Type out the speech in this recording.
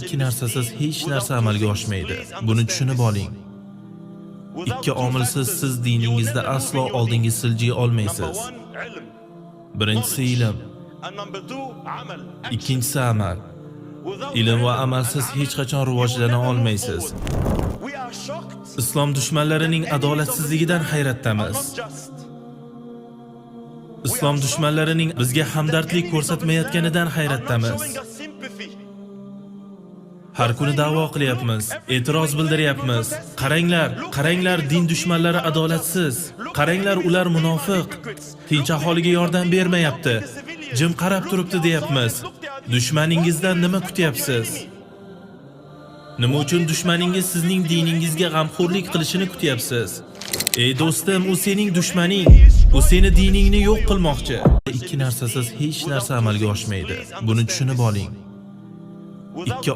ikki narsasiz hech narsa amalga oshmaydi. Buni tushunib oling. Ikki omilsiz siz diningizda aslo oldinga siljiy olmaysiz. Birinchisi ilm, ikkinchisi amal. Ilm va amalsiz hech qachon rivojlana olmaysiz. Islom dushmanlarining adolatsizligidan hayratdamiz. Islom dushmanlarining bizga hamdardlik ko'rsatmayotganidan hayratdamiz. Har kuni da'vo qilyapmiz, e'tiroz bildiryapmiz. Qaranglar, din dushmanlari adolatsiz. Qaranglar, ular munofiq. Tinch aholiga yordam bermayapti. Jim qarab turibdi deyapmiz. Dushmaningizdan nima kutyapsiz? Nima uchun dushmaningiz sizning diningizga g'amxo'rlik qilishini kutyapsiz? Ey do'stim, u sening dushmaning. U seni diningni yo'q qilmoqchi. Ikki narsasiz hech narsa amalga oshmaydi. Buni tushunib oling. Ikki